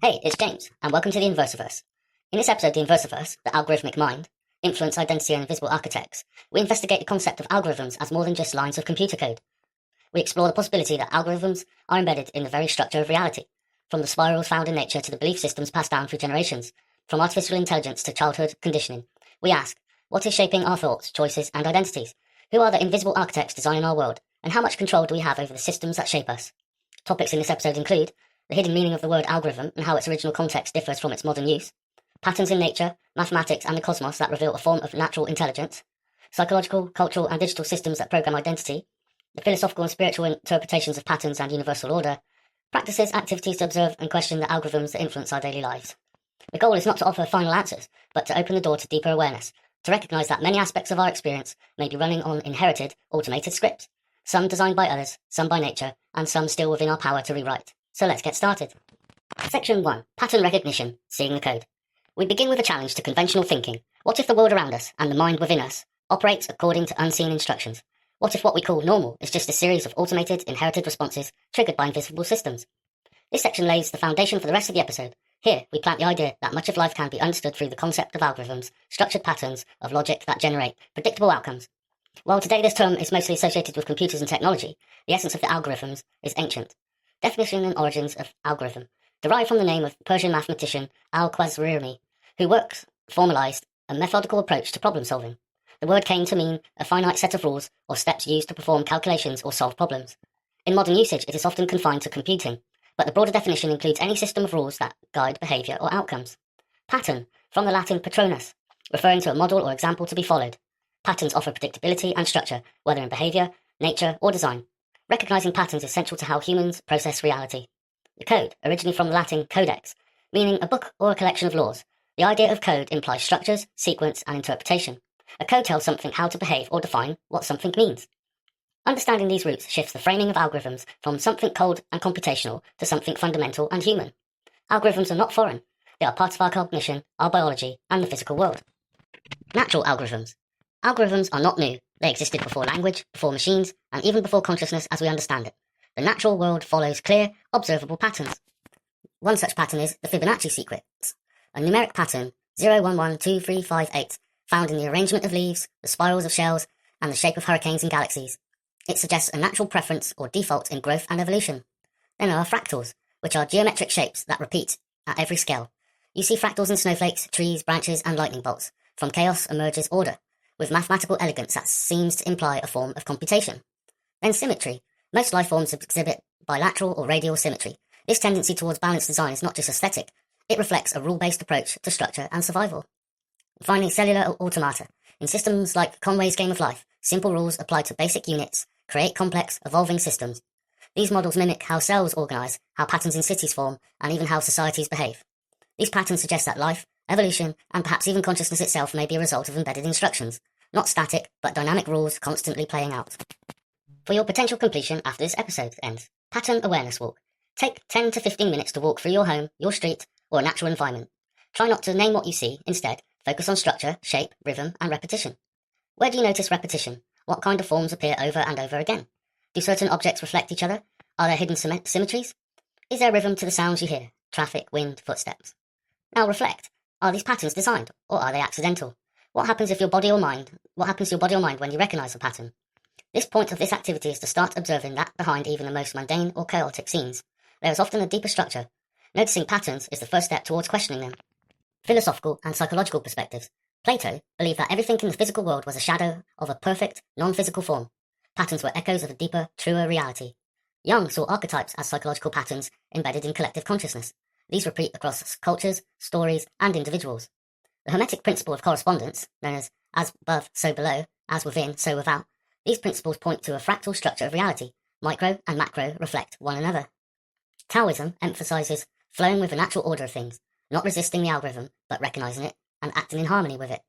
Hey, it's James, and welcome to the Inversiverse. In this episode, the Inversiverse, the algorithmic mind, influence, identity, and invisible architects, we investigate the concept of algorithms as more than just lines of computer code. We explore the possibility that algorithms are embedded in the very structure of reality, from the spirals found in nature to the belief systems passed down through generations, from artificial intelligence to childhood conditioning. We ask, what is shaping our thoughts, choices, and identities? Who are the invisible architects designing our world, and how much control do we have over the systems that shape us? Topics in this episode include the hidden meaning of the word algorithm and how its original context differs from its modern use, patterns in nature, mathematics, and the cosmos that reveal a form of natural intelligence, psychological, cultural, and digital systems that program identity, the philosophical and spiritual interpretations of patterns and universal order, practices, activities to observe and question the algorithms that influence our daily lives. The goal is not to offer final answers, but to open the door to deeper awareness, to recognise that many aspects of our experience may be running on inherited, automated scripts, some designed by others, some by nature, and some still within our power to rewrite. So let's get started. Section 1. Pattern Recognition, Seeing the Code. We begin with a challenge to conventional thinking. What if the world around us, and the mind within us, operates according to unseen instructions? What if what we call normal is just a series of automated, inherited responses triggered by invisible systems? This section lays the foundation for the rest of the episode. Here, we plant the idea that much of life can be understood through the concept of algorithms, structured patterns of logic that generate predictable outcomes. While today this term is mostly associated with computers and technology, the essence of the algorithms is ancient. Definition and origins of algorithm, derived from the name of Persian mathematician Al-Khwarizmi, who formalized a methodical approach to problem solving. The word came to mean a finite set of rules or steps used to perform calculations or solve problems. In modern usage, it is often confined to computing, but the broader definition includes any system of rules that guide behaviour or outcomes. Pattern, from the Latin patronus, referring to a model or example to be followed. Patterns offer predictability and structure, whether in behaviour, nature, or design. Recognizing patterns is central to how humans process reality. The code, originally from the Latin codex, meaning a book or a collection of laws. The idea of code implies structures, sequence, and interpretation. A code tells something how to behave or define what something means. Understanding these roots shifts the framing of algorithms from something cold and computational to something fundamental and human. Algorithms are not foreign. They are part of our cognition, our biology, and the physical world. Natural algorithms. Algorithms are not new. They existed before language, before machines, and even before consciousness as we understand it. The natural world follows clear, observable patterns. One such pattern is the Fibonacci sequence, a numeric pattern 0112358, found in the arrangement of leaves, the spirals of shells, and the shape of hurricanes and galaxies. It suggests a natural preference or default in growth and evolution. Then there are fractals, which are geometric shapes that repeat at every scale. You see fractals in snowflakes, trees, branches, and lightning bolts. From chaos emerges order, with mathematical elegance that seems to imply a form of computation. Then symmetry. Most life forms exhibit bilateral or radial symmetry. This tendency towards balanced design is not just aesthetic, it reflects a rule-based approach to structure and survival. Finally, cellular automata. In systems like Conway's Game of Life, simple rules applied to basic units create complex, evolving systems. These models mimic how cells organize, how patterns in cities form, and even how societies behave. These patterns suggest that life, evolution, and perhaps even consciousness itself may be a result of embedded instructions, not static, but dynamic rules constantly playing out. For your potential completion after this episode ends, Pattern Awareness Walk. Take 10 to 15 minutes to walk through your home, your street, or a natural environment. Try not to name what you see, instead, focus on structure, shape, rhythm, and repetition. Where do you notice repetition? What kind of forms appear over and over again? Do certain objects reflect each other? Are there hidden symmetries? Is there rhythm to the sounds you hear? Traffic, wind, footsteps. Now reflect. Are these patterns designed, or are they accidental? What happens to your body or mind when you recognize a pattern? This point of this activity is to start observing that behind even the most mundane or chaotic scenes, there is often a deeper structure. Noticing patterns is the first step towards questioning them. Philosophical and psychological perspectives. Plato believed that everything in the physical world was a shadow of a perfect, non-physical form. Patterns were echoes of a deeper, truer reality. Jung saw archetypes as psychological patterns embedded in collective consciousness. These repeat across cultures, stories, and individuals. The Hermetic principle of correspondence, known as above, so below, as within, so without, these principles point to a fractal structure of reality. Micro and macro reflect one another. Taoism emphasizes flowing with the natural order of things, not resisting the algorithm, but recognizing it and acting in harmony with it.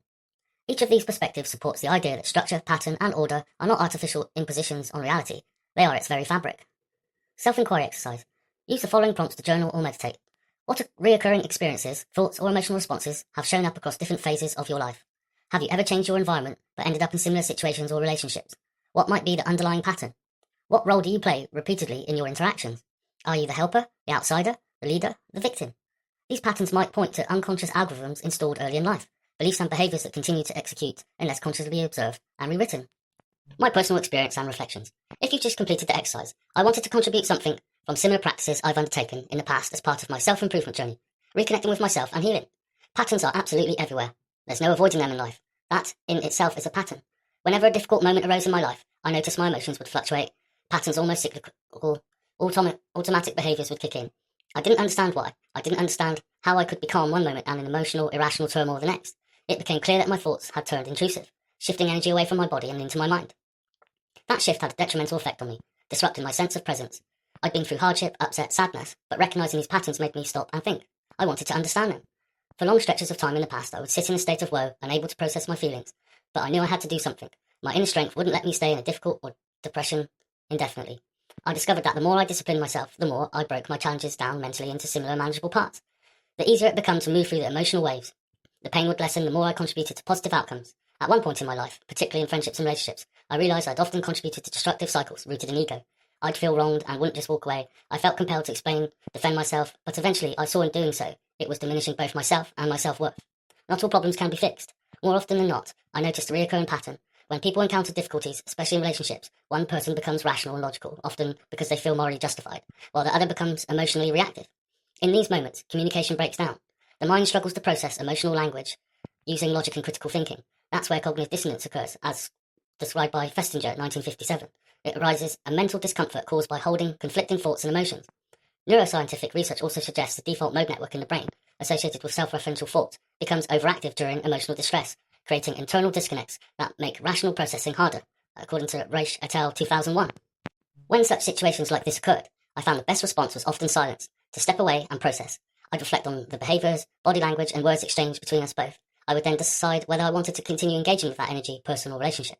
Each of these perspectives supports the idea that structure, pattern, and order are not artificial impositions on reality, they are its very fabric. Self-inquiry exercise. Use the following prompts to journal or meditate. What reoccurring experiences, thoughts, or emotional responses have shown up across different phases of your life? Have you ever changed your environment but ended up in similar situations or relationships? What might be the underlying pattern? What role do you play repeatedly in your interactions? Are you the helper, the outsider, the leader, the victim? These patterns might point to unconscious algorithms installed early in life, beliefs and behaviours that continue to execute unless consciously observed and rewritten. My personal experience and reflections. If you've just completed the exercise, I wanted to contribute something from similar practices I've undertaken in the past as part of my self-improvement journey, reconnecting with myself and healing. Patterns are absolutely everywhere. There's no avoiding them in life. That, in itself, is a pattern. Whenever a difficult moment arose in my life, I noticed my emotions would fluctuate, patterns almost cyclical, automatic behaviours would kick in. I didn't understand why. I didn't understand how I could be calm one moment and in emotional, irrational turmoil the next. It became clear that my thoughts had turned intrusive, shifting energy away from my body and into my mind. That shift had a detrimental effect on me, disrupting my sense of presence. I'd been through hardship, upset, sadness, but recognising these patterns made me stop and think. I wanted to understand them. For long stretches of time in the past, I would sit in a state of woe, unable to process my feelings, but I knew I had to do something. My inner strength wouldn't let me stay in a difficult or depression indefinitely. I discovered that the more I disciplined myself, the more I broke my challenges down mentally into similar manageable parts. The easier it became to move through the emotional waves. The pain would lessen the more I contributed to positive outcomes. At one point in my life, particularly in friendships and relationships, I realised I'd often contributed to destructive cycles rooted in ego. I'd feel wronged and wouldn't just walk away. I felt compelled to explain, defend myself, but eventually I saw in doing so, it was diminishing both myself and my self-worth. Not all problems can be fixed. More often than not, I noticed a recurring pattern. When people encounter difficulties, especially in relationships, one person becomes rational and logical, often because they feel morally justified, while the other becomes emotionally reactive. In these moments, communication breaks down. The mind struggles to process emotional language using logic and critical thinking. That's where cognitive dissonance occurs, as described by Festinger, 1957. It arises a mental discomfort caused by holding conflicting thoughts and emotions. Neuroscientific research also suggests the default mode network in the brain, associated with self-referential thought, becomes overactive during emotional distress, creating internal disconnects that make rational processing harder, according to Reich et al. 2001. When such situations like this occurred, I found the best response was often silence, to step away and process. I'd reflect on the behaviours, body language and words exchanged between us both. I would then decide whether I wanted to continue engaging with that energy, person or relationship.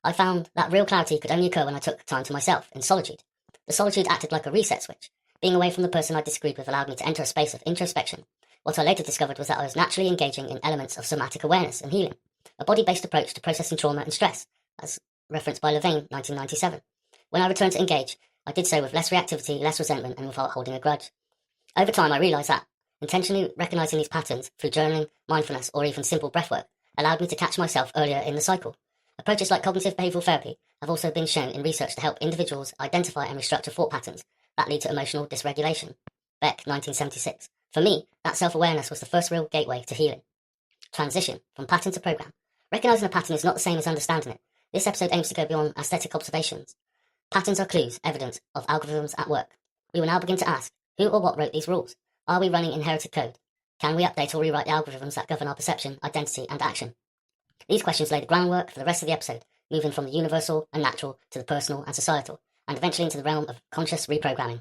I found that real clarity could only occur when I took time to myself, in solitude. The solitude acted like a reset switch. Being away from the person I disagreed with allowed me to enter a space of introspection. What I later discovered was that I was naturally engaging in elements of somatic awareness and healing, a body-based approach to processing trauma and stress, as referenced by Levine, 1997. When I returned to engage, I did so with less reactivity, less resentment, and without holding a grudge. Over time, I realised that intentionally recognising these patterns through journaling, mindfulness, or even simple breathwork allowed me to catch myself earlier in the cycle. Approaches like cognitive behavioural therapy have also been shown in research to help individuals identify and restructure thought patterns that lead to emotional dysregulation. Beck, 1976. For me, that self-awareness was the first real gateway to healing. Transition from pattern to program. Recognising a pattern is not the same as understanding it. This episode aims to go beyond aesthetic observations. Patterns are clues, evidence of algorithms at work. We will now begin to ask, who or what wrote these rules? Are we running inherited code? Can we update or rewrite the algorithms that govern our perception, identity, and action? These questions lay the groundwork for the rest of the episode, moving from the universal and natural to the personal and societal, and eventually into the realm of conscious reprogramming.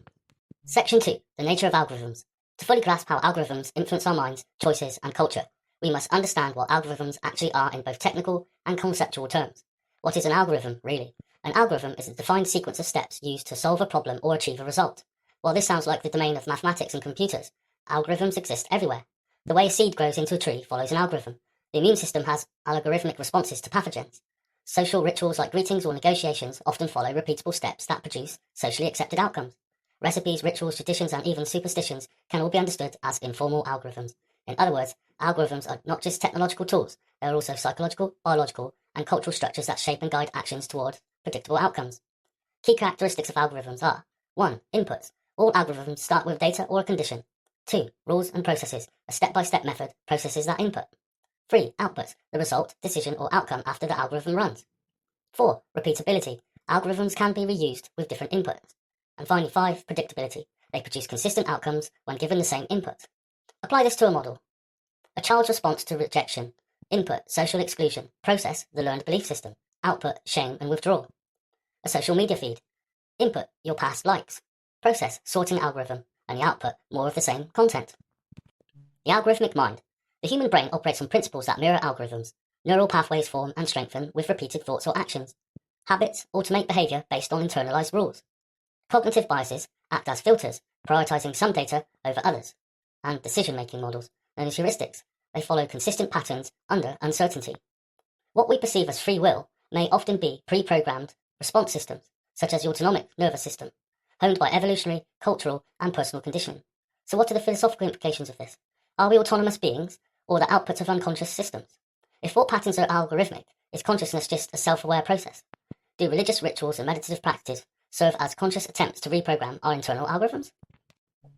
Section 2. The nature of algorithms. To fully grasp how algorithms influence our minds, choices, and culture, we must understand what algorithms actually are in both technical and conceptual terms. What is an algorithm, really? An algorithm is a defined sequence of steps used to solve a problem or achieve a result. While this sounds like the domain of mathematics and computers, algorithms exist everywhere. The way a seed grows into a tree follows an algorithm. The immune system has algorithmic responses to pathogens. Social rituals like greetings or negotiations often follow repeatable steps that produce socially accepted outcomes. Recipes, rituals, traditions, and even superstitions can all be understood as informal algorithms. In other words, algorithms are not just technological tools, they are also psychological, biological, and cultural structures that shape and guide actions toward predictable outcomes. Key characteristics of algorithms are 1. Inputs. All algorithms start with data or a condition. 2. Rules and processes. A step-by-step method processes that input. 3. Outputs. The result, decision, or outcome after the algorithm runs. 4. Repeatability. Algorithms can be reused with different inputs. And finally 5. Predictability. They produce consistent outcomes when given the same input. Apply this to a model. A child's response to rejection. Input, social exclusion. Process, the learned belief system. Output, shame and withdrawal. A social media feed. Input, your past likes. Process, sorting algorithm. And the output, more of the same content. The algorithmic mind. The human brain operates on principles that mirror algorithms. Neural pathways form and strengthen with repeated thoughts or actions. Habits automate behaviour based on internalised rules. Cognitive biases act as filters, prioritising some data over others. And decision-making models, known as heuristics. They follow consistent patterns under uncertainty. What we perceive as free will may often be pre-programmed response systems, such as the autonomic nervous system, honed by evolutionary, cultural, and personal conditioning. So what are the philosophical implications of this? Are we autonomous beings, or the outputs of unconscious systems? If thought patterns are algorithmic, is consciousness just a self-aware process? Do religious rituals and meditative practices serve as conscious attempts to reprogram our internal algorithms?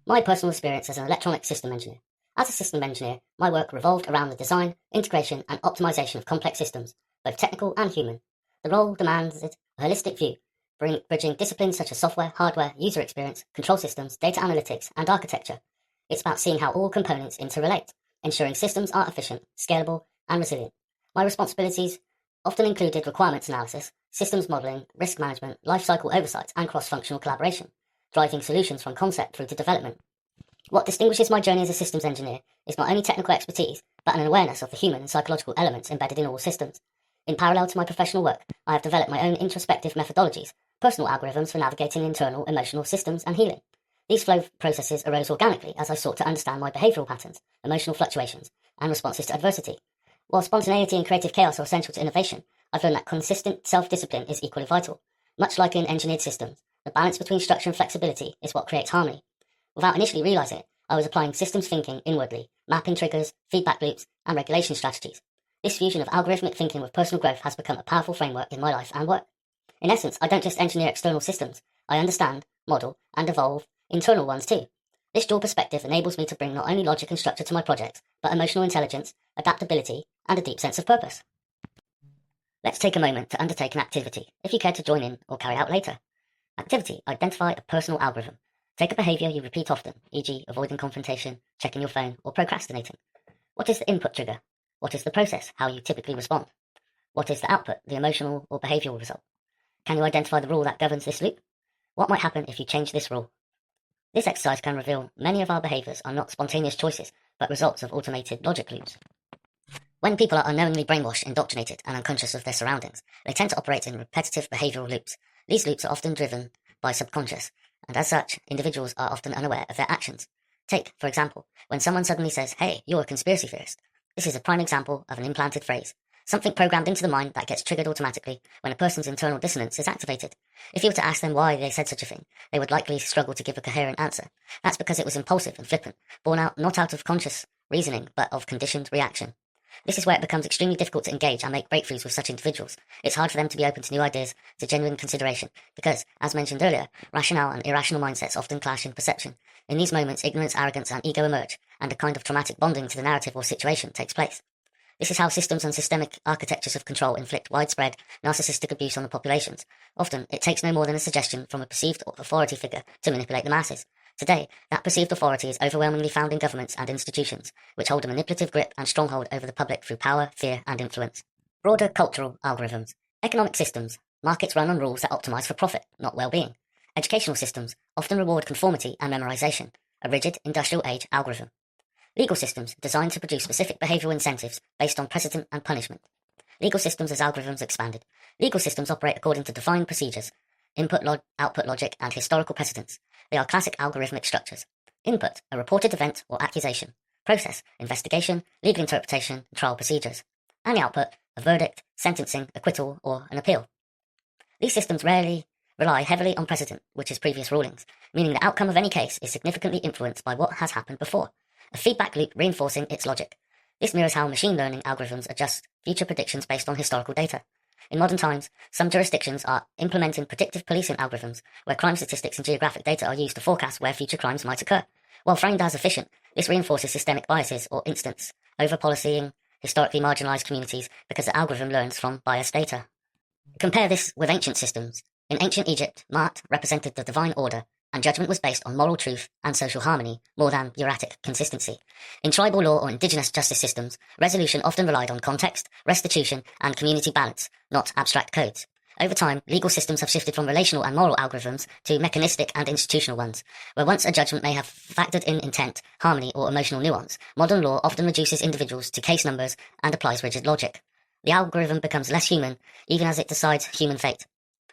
My personal experience as an electronic system engineer. As a system engineer, my work revolved around the design, integration, and optimization of complex systems, both technical and human. The role demands a holistic view, bridging disciplines such as software, hardware, user experience, control systems, data analytics, and architecture. It's about seeing how all components interrelate, ensuring systems are efficient, scalable, and resilient. My responsibilities often included requirements analysis, systems modeling, risk management, lifecycle oversight, and cross-functional collaboration, driving solutions from concept through to development. What distinguishes my journey as a systems engineer is not only technical expertise, but an awareness of the human and psychological elements embedded in all systems. In parallel to my professional work, I have developed my own introspective methodologies, personal algorithms for navigating internal emotional systems and healing. These flow processes arose organically as I sought to understand my behavioural patterns, emotional fluctuations, and responses to adversity. While spontaneity and creative chaos are essential to innovation, I've learned that consistent self-discipline is equally vital. Much like in engineered systems, the balance between structure and flexibility is what creates harmony. Without initially realising it, I was applying systems thinking inwardly, mapping triggers, feedback loops, and regulation strategies. This fusion of algorithmic thinking with personal growth has become a powerful framework in my life and work. In essence, I don't just engineer external systems, I understand, model, and evolve internal ones too. This dual perspective enables me to bring not only logic and structure to my projects, but emotional intelligence, adaptability, and a deep sense of purpose. Let's take a moment to undertake an activity, if you care to join in or carry out later. Activity: identify a personal algorithm. Take a behaviour you repeat often, e.g. avoiding confrontation, checking your phone, or procrastinating. What is the input trigger? What is the process, how you typically respond? What is the output, the emotional or behavioural result? Can you identify the rule that governs this loop? What might happen if you change this rule? This exercise can reveal many of our behaviours are not spontaneous choices, but results of automated logic loops. When people are unknowingly brainwashed, indoctrinated, and unconscious of their surroundings, they tend to operate in repetitive behavioural loops. These loops are often driven by subconscious, and as such, individuals are often unaware of their actions. Take, for example, when someone suddenly says, "Hey, you're a conspiracy theorist." This is a prime example of an implanted phrase, something programmed into the mind that gets triggered automatically when a person's internal dissonance is activated. If you were to ask them why they said such a thing, they would likely struggle to give a coherent answer. That's because it was impulsive and flippant, born out not out of conscious reasoning, but of conditioned reaction. This is where it becomes extremely difficult to engage and make breakthroughs with such individuals. It's hard for them to be open to new ideas, to genuine consideration, because, as mentioned earlier, rationale and irrational mindsets often clash in perception. In these moments, ignorance, arrogance, and ego emerge, and a kind of traumatic bonding to the narrative or situation takes place. This is how systems and systemic architectures of control inflict widespread, narcissistic abuse on the populations. Often, it takes no more than a suggestion from a perceived authority figure to manipulate the masses. Today, that perceived authority is overwhelmingly found in governments and institutions, which hold a manipulative grip and stronghold over the public through power, fear, and influence. Broader cultural algorithms. Economic systems. Markets run on rules that optimize for profit, not well-being. Educational systems often reward conformity and memorization, a rigid, industrial-age algorithm. Legal systems designed to produce specific behavioral incentives based on precedent and punishment. Legal systems as algorithms expanded. Legal systems operate according to defined procedures, output logic, and historical precedents. They are classic algorithmic structures. Input, a reported event or accusation. Process, investigation, legal interpretation, and trial procedures. And the output, a verdict, sentencing, acquittal, or an appeal. These systems rarely rely heavily on precedent, which is previous rulings, meaning the outcome of any case is significantly influenced by what has happened before. A feedback loop reinforcing its logic. This mirrors how machine learning algorithms adjust future predictions based on historical data. In modern times, some jurisdictions are implementing predictive policing algorithms where crime statistics and geographic data are used to forecast where future crimes might occur. While framed as efficient, this reinforces systemic biases or instance, over-policing historically marginalized communities because the algorithm learns from biased data. Compare this with ancient systems. In ancient Egypt, Maat represented the divine order, and judgment was based on moral truth and social harmony more than bureaucratic consistency. In tribal law or indigenous justice systems, resolution often relied on context, restitution, and community balance, not abstract codes. Over time, legal systems have shifted from relational and moral algorithms to mechanistic and institutional ones. Where once a judgment may have factored in intent, harmony, or emotional nuance, modern law often reduces individuals to case numbers and applies rigid logic. The algorithm becomes less human, even as it decides human fate.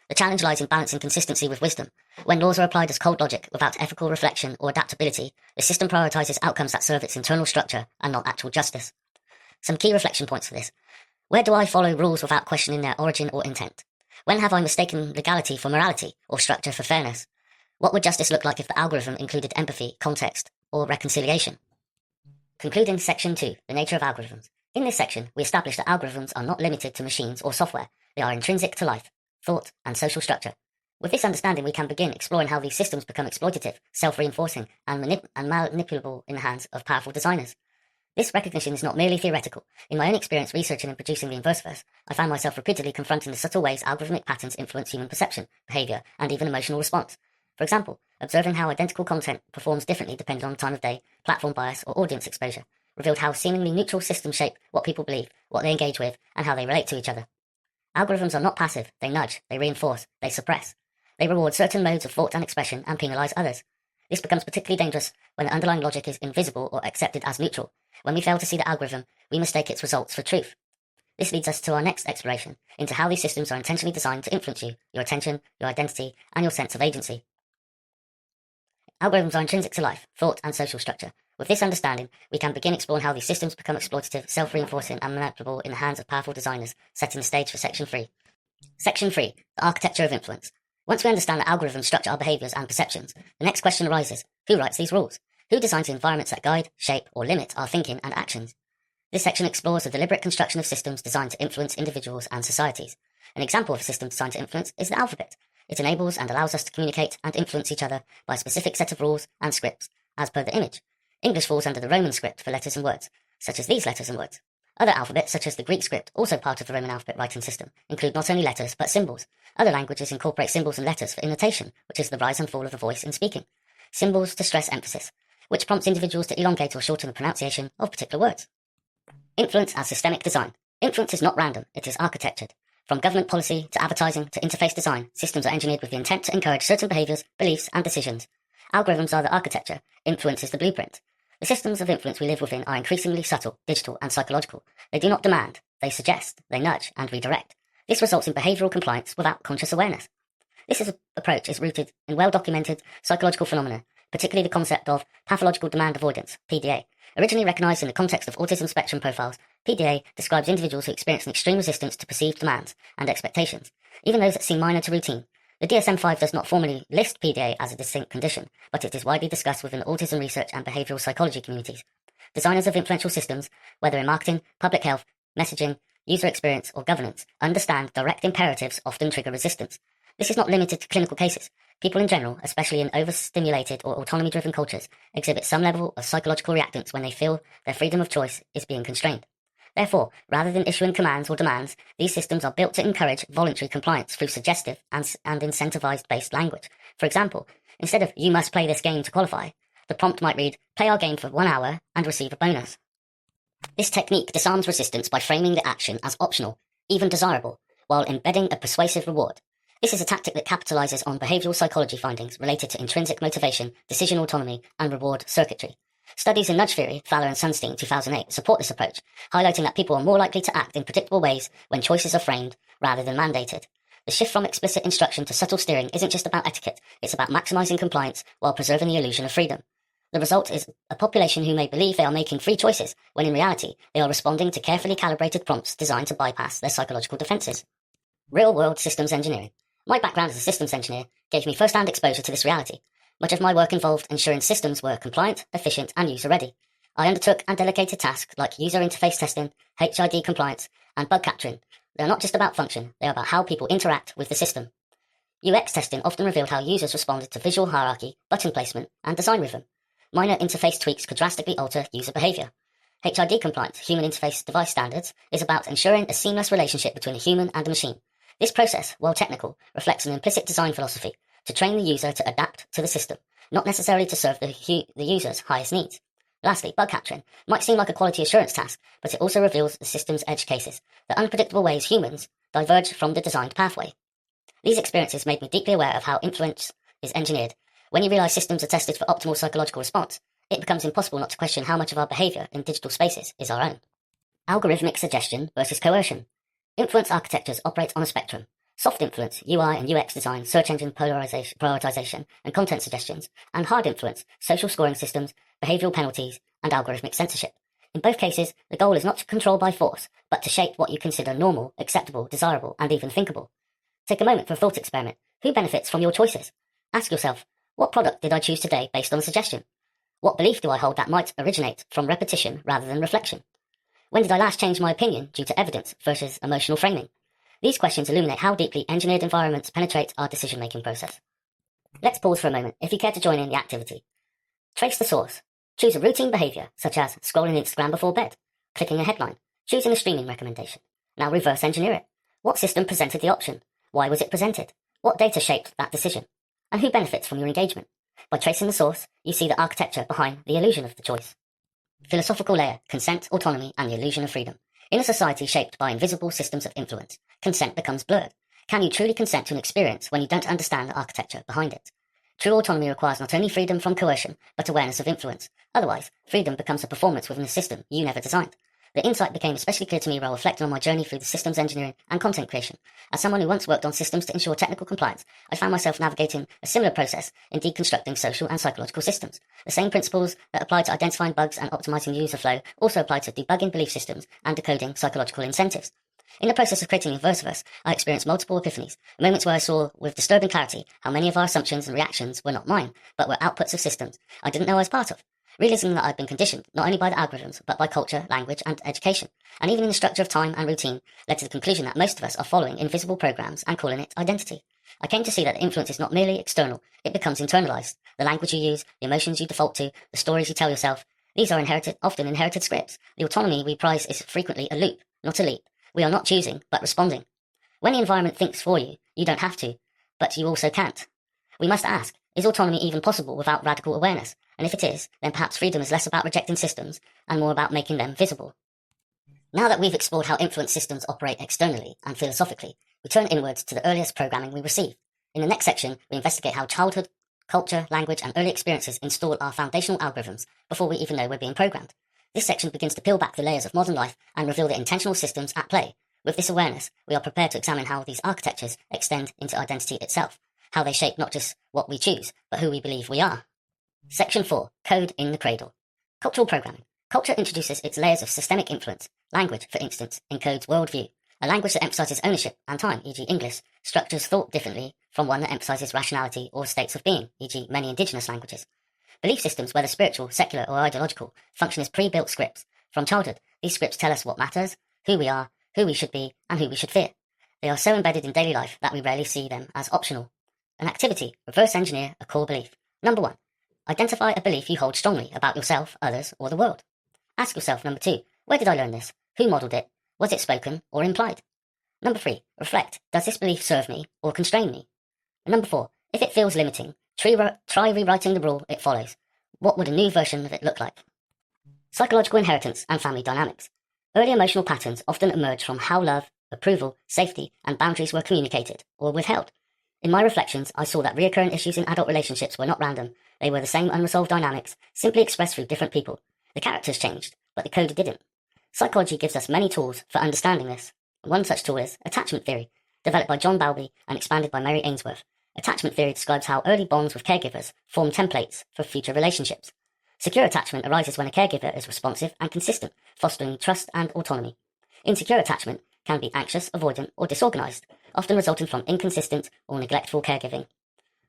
The challenge lies in balancing consistency with wisdom. When laws are applied as cold logic without ethical reflection or adaptability, the system prioritizes outcomes that serve its internal structure and not actual justice. Some key reflection points for this. Where do I follow rules without questioning their origin or intent? When have I mistaken legality for morality or structure for fairness? What would justice look like if the algorithm included empathy, context, or reconciliation. Concluding Section 2, the nature of algorithms. In this section, we establish that algorithms are not limited to machines or software. They are intrinsic to life, thought, and social structure. With this understanding, we can begin exploring how these systems become exploitative, self-reinforcing, and manipulable in the hands of powerful designers. This recognition is not merely theoretical. In my own experience researching and producing the Inversiverse, I found myself repeatedly confronting the subtle ways algorithmic patterns influence human perception, behaviour, and even emotional response. For example, observing how identical content performs differently depending on time of day, platform bias, or audience exposure, revealed how seemingly neutral systems shape what people believe, what they engage with, and how they relate to each other. Algorithms are not passive. They nudge, they reinforce, they suppress. They reward certain modes of thought and expression and penalise others. This becomes particularly dangerous when the underlying logic is invisible or accepted as neutral. When we fail to see the algorithm, we mistake its results for truth. This leads us to our next exploration into how these systems are intentionally designed to influence you, your attention, your identity, and your sense of agency. Algorithms are intrinsic to life, thought, and social structure. With this understanding, we can begin exploring how these systems become exploitative, self-reinforcing, and manipulable in the hands of powerful designers, setting the stage for Section 3. Section 3. The architecture of influence. Once we understand that algorithms structure our behaviours and perceptions, the next question arises: who writes these rules? Who designs the environments that guide, shape, or limit our thinking and actions? This section explores the deliberate construction of systems designed to influence individuals and societies. An example of a system designed to influence is the alphabet. It enables and allows us to communicate and influence each other by a specific set of rules and scripts, as per the image. English falls under the Roman script for letters and words, such as these letters and words. Other alphabets, such as the Greek script, also part of the Roman alphabet writing system, include not only letters but symbols. Other languages incorporate symbols and letters for intonation, which is the rise and fall of the voice in speaking. Symbols to stress emphasis, which prompts individuals to elongate or shorten the pronunciation of particular words. Influence as systemic design. Influence is not random, it is architectured. From government policy to advertising to interface design, systems are engineered with the intent to encourage certain behaviours, beliefs, and decisions. Algorithms are the architecture, influence is the blueprint. The systems of influence we live within are increasingly subtle, digital, and psychological. They do not demand, they suggest, they nudge, and redirect. This results in behavioural compliance without conscious awareness. This approach is rooted in well-documented psychological phenomena, particularly the concept of pathological demand avoidance, PDA. Originally recognised in the context of autism spectrum profiles, PDA describes individuals who experience an extreme resistance to perceived demands and expectations, even those that seem minor to routine. The DSM-5 does not formally list PDA as a distinct condition, but it is widely discussed within the autism research and behavioural psychology communities. Designers of influential systems, whether in marketing, public health, messaging, user experience, or governance, understand direct imperatives often trigger resistance. This is not limited to clinical cases. People in general, especially in overstimulated or autonomy-driven cultures, exhibit some level of psychological reactance when they feel their freedom of choice is being constrained. Therefore, rather than issuing commands or demands, these systems are built to encourage voluntary compliance through suggestive and incentivized-based language. For example, instead of "you must play this game to qualify," the prompt might read "play our game for 1 hour and receive a bonus." This technique disarms resistance by framing the action as optional, even desirable, while embedding a persuasive reward. This is a tactic that capitalizes on behavioral psychology findings related to intrinsic motivation, decision autonomy, and reward circuitry. Studies in nudge theory, Fowler and Sunstein 2008, support this approach, highlighting that people are more likely to act in predictable ways when choices are framed rather than mandated. The shift from explicit instruction to subtle steering isn't just about etiquette, it's about maximizing compliance while preserving the illusion of freedom. The result is a population who may believe they are making free choices, when in reality they are responding to carefully calibrated prompts designed to bypass their psychological defenses. Real-world systems engineering. My background as a systems engineer gave me first-hand exposure to this reality. Much of my work involved ensuring systems were compliant, efficient, and user-ready. I undertook and delegated tasks like user interface testing, HID compliance, and bug capturing. They are not just about function, they are about how people interact with the system. UX testing often revealed how users responded to visual hierarchy, button placement, and design rhythm. Minor interface tweaks could drastically alter user behavior. HID compliance, human interface device standards, is about ensuring a seamless relationship between a human and a machine. This process, while technical, reflects an implicit design philosophy to train the user to adapt to the system, not necessarily to serve the user's highest needs. Lastly, bug capturing might seem like a quality assurance task, but it also reveals the system's edge cases, the unpredictable ways humans diverge from the designed pathway. These experiences made me deeply aware of how influence is engineered. When you realize systems are tested for optimal psychological response, it becomes impossible not to question how much of our behavior in digital spaces is our own. Algorithmic suggestion versus coercion. Influence architectures operate on a spectrum. Soft influence, UI and UX design, search engine prioritization, and content suggestions, and hard influence, social scoring systems, behavioral penalties, and algorithmic censorship. In both cases, the goal is not to control by force, but to shape what you consider normal, acceptable, desirable, and even thinkable. Take a moment for a thought experiment. Who benefits from your choices? Ask yourself, what product did I choose today based on a suggestion? What belief do I hold that might originate from repetition rather than reflection? When did I last change my opinion due to evidence versus emotional framing? These questions illuminate how deeply engineered environments penetrate our decision-making process. Let's pause for a moment if you care to join in the activity. Trace the source. Choose a routine behaviour, such as scrolling Instagram before bed, clicking a headline, choosing a streaming recommendation. Now reverse engineer it. What system presented the option? Why was it presented? What data shaped that decision? And who benefits from your engagement? By tracing the source, you see the architecture behind the illusion of the choice. Philosophical layer, consent, autonomy, and the illusion of freedom. In a society shaped by invisible systems of influence, consent becomes blurred. Can you truly consent to an experience when you don't understand the architecture behind it? True autonomy requires not only freedom from coercion, but awareness of influence. Otherwise, freedom becomes a performance within a system you never designed. The insight became especially clear to me while reflecting on my journey through the systems engineering and content creation. As someone who once worked on systems to ensure technical compliance, I found myself navigating a similar process in deconstructing social and psychological systems. The same principles that apply to identifying bugs and optimizing user flow also apply to debugging belief systems and decoding psychological incentives. In the process of creating Inversiverse, I experienced multiple epiphanies, moments where I saw with disturbing clarity how many of our assumptions and reactions were not mine, but were outputs of systems I didn't know I was part of. Realizing that I'd been conditioned not only by the algorithms, but by culture, language, and education, and even in the structure of time and routine, led to the conclusion that most of us are following invisible programs and calling it identity. I came to see that the influence is not merely external, it becomes internalized. The language you use, the emotions you default to, the stories you tell yourself, these are often inherited scripts. The autonomy we prize is frequently a loop, not a leap. We are not choosing, but responding. When the environment thinks for you, you don't have to, but you also can't. We must ask, is autonomy even possible without radical awareness? And if it is, then perhaps freedom is less about rejecting systems and more about making them visible. Now that we've explored how influence systems operate externally and philosophically, we turn inwards to the earliest programming we receive. In the next section, we investigate how childhood, culture, language, and early experiences install our foundational algorithms before we even know we're being programmed. This section begins to peel back the layers of modern life and reveal the intentional systems at play. With this awareness, we are prepared to examine how these architectures extend into identity itself, how they shape not just what we choose, but who we believe we are. Section 4. Code in the Cradle. Cultural programming. Culture introduces its layers of systemic influence. Language, for instance, encodes worldview. A language that emphasizes ownership and time, e.g. English, structures thought differently from one that emphasizes rationality or states of being, e.g. many indigenous languages. Belief systems, whether spiritual, secular, or ideological, function as pre-built scripts. From childhood, these scripts tell us what matters, who we are, who we should be, and who we should fear. They are so embedded in daily life that we rarely see them as optional. An activity, reverse engineer a core belief. Number 1. Identify a belief you hold strongly about yourself, others, or the world. Ask yourself, number 2, where did I learn this? Who modelled it? Was it spoken or implied? Number 3, reflect, does this belief serve me or constrain me? And number 4, if it feels limiting, try rewriting the rule it follows. What would a new version of it look like? Psychological inheritance and family dynamics. Early emotional patterns often emerge from how love, approval, safety, and boundaries were communicated or withheld. In my reflections, I saw that recurring issues in adult relationships were not random. They were the same unresolved dynamics, simply expressed through different people. The characters changed, but the code didn't. Psychology gives us many tools for understanding this. One such tool is attachment theory, developed by John Bowlby and expanded by Mary Ainsworth. Attachment theory describes how early bonds with caregivers form templates for future relationships. Secure attachment arises when a caregiver is responsive and consistent, fostering trust and autonomy. Insecure attachment can be anxious, avoidant, or disorganized, often resulting from inconsistent or neglectful caregiving.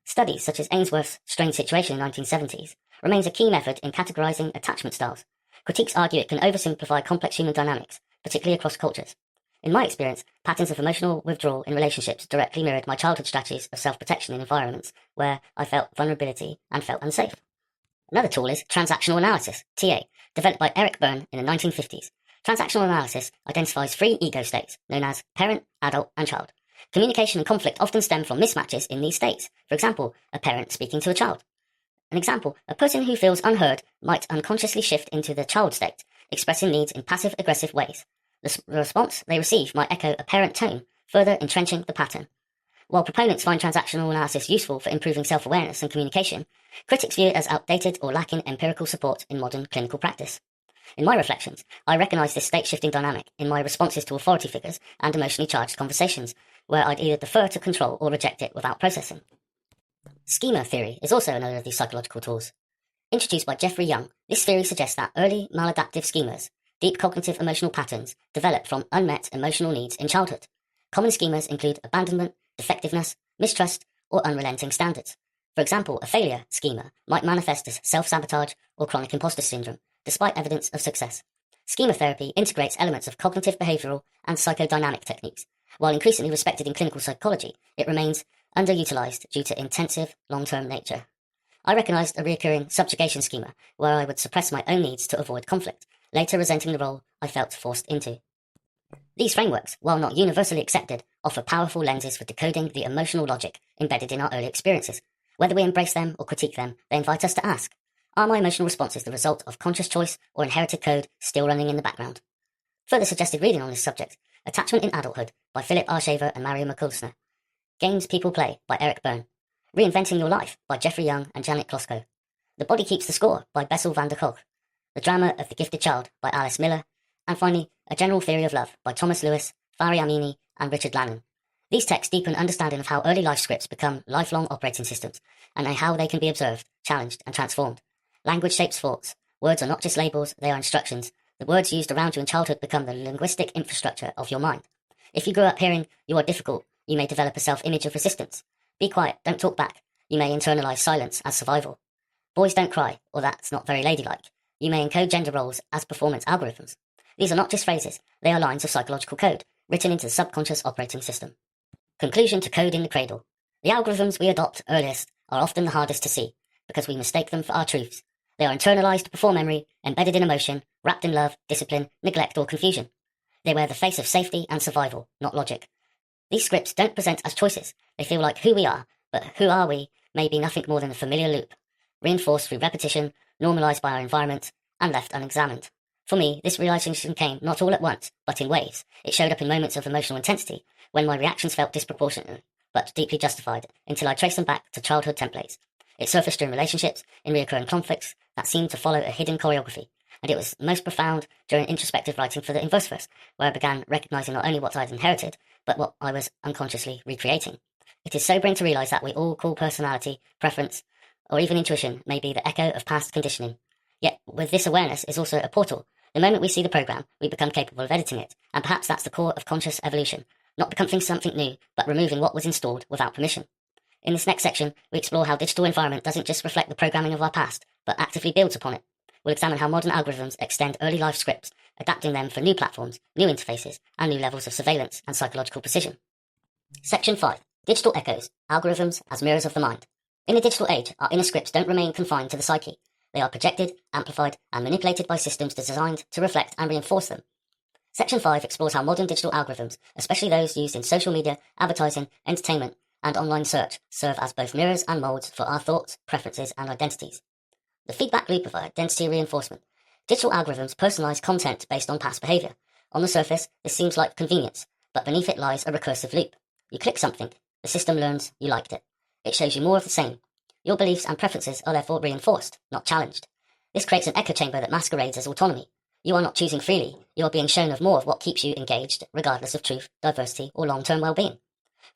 Studies such as Ainsworth's Strange Situation in the 1970s remains a key method in categorizing attachment styles. Critiques argue it can oversimplify complex human dynamics, particularly across cultures. In my experience, patterns of emotional withdrawal in relationships directly mirrored my childhood strategies of self-protection in environments where I felt vulnerability and felt unsafe. Another tool is transactional analysis, TA, developed by Eric Berne in the 1950s. Transactional analysis identifies three ego states, known as parent, adult, and child. Communication and conflict often stem from mismatches in these states. For example, a parent speaking to a child. An example, a person who feels unheard might unconsciously shift into the child state, expressing needs in passive-aggressive ways. The response they receive might echo a parent tone, further entrenching the pattern. While proponents find transactional analysis useful for improving self-awareness and communication, critics view it as outdated or lacking empirical support in modern clinical practice. In my reflections, I recognise this state-shifting dynamic in my responses to authority figures and emotionally charged conversations, where I'd either defer to control or reject it without processing. Schema theory is also another of these psychological tools. Introduced by Jeffrey Young, this theory suggests that early maladaptive schemas, deep cognitive emotional patterns, develop from unmet emotional needs in childhood. Common schemas include abandonment, defectiveness, mistrust, or unrelenting standards. For example, a failure schema might manifest as self-sabotage or chronic imposter syndrome, despite evidence of success. Schema therapy integrates elements of cognitive behavioural and psychodynamic techniques. While increasingly respected in clinical psychology, it remains underutilised due to intensive, long-term nature. I recognised a recurring subjugation schema where I would suppress my own needs to avoid conflict, later resenting the role I felt forced into. These frameworks, while not universally accepted, offer powerful lenses for decoding the emotional logic embedded in our early experiences. Whether we embrace them or critique them, they invite us to ask, are my emotional responses the result of conscious choice or inherited code still running in the background? Further suggested reading on this subject, Attachment in Adulthood by Philip R. Shaver and Mario McCulsner, Games People Play by Eric Byrne, Reinventing Your Life by Jeffrey Young and Janet Klosko, The Body Keeps the Score by Bessel van der Kolk, The Drama of the Gifted Child by Alice Miller, and finally, A General Theory of Love by Thomas Lewis, Fari Amini, and Richard Lannon. These texts deepen understanding of how early life scripts become lifelong operating systems, and how they can be observed, challenged, and transformed. Language shapes thoughts. Words are not just labels, they are instructions. The words used around you in childhood become the linguistic infrastructure of your mind. If you grew up hearing, you are difficult, you may develop a self-image of resistance. Be quiet, don't talk back. You may internalise silence as survival. Boys don't cry, or that's not very ladylike. You may encode gender roles as performance algorithms. These are not just phrases, they are lines of psychological code, written into the subconscious operating system. Conclusion to code in the cradle. The algorithms we adopt earliest are often the hardest to see, because we mistake them for our truths. They are internalised before memory, embedded in emotion, wrapped in love, discipline, neglect, or confusion. They wear the face of safety and survival, not logic. These scripts don't present as choices. They feel like who we are, but who are we may be nothing more than a familiar loop, reinforced through repetition, normalised by our environment, and left unexamined. For me, this realisation came not all at once, but in waves. It showed up in moments of emotional intensity, when my reactions felt disproportionate, but deeply justified, until I traced them back to childhood templates. It surfaced during relationships, in recurring conflicts that seemed to follow a hidden choreography, and it was most profound during introspective writing for the Inversiverse, where I began recognising not only what I'd inherited, but what I was unconsciously recreating. It is sobering to realise that we all call personality, preference, or even intuition may be the echo of past conditioning. Yet, with this awareness is also a portal. The moment we see the program, we become capable of editing it, and perhaps that's the core of conscious evolution, not becoming something new, but removing what was installed without permission. In this next section, we explore how digital environment doesn't just reflect the programming of our past, but actively builds upon it. We'll examine how modern algorithms extend early life scripts, adapting them for new platforms, new interfaces, and new levels of surveillance and psychological precision. Section 5. Digital Echoes, Algorithms as Mirrors of the Mind. In the digital age, our inner scripts don't remain confined to the psyche. They are projected, amplified, and manipulated by systems designed to reflect and reinforce them. Section 5 explores how modern digital algorithms, especially those used in social media, advertising, entertainment, and online search, serve as both mirrors and molds for our thoughts, preferences, and identities. The feedback loop of identity reinforcement. Digital algorithms personalise content based on past behaviour. On the surface, this seems like convenience, but beneath it lies a recursive loop. You click something, the system learns you liked it. It shows you more of the same. Your beliefs and preferences are therefore reinforced, not challenged. This creates an echo chamber that masquerades as autonomy. You are not choosing freely, you are being shown of more of what keeps you engaged, regardless of truth, diversity, or long-term well-being.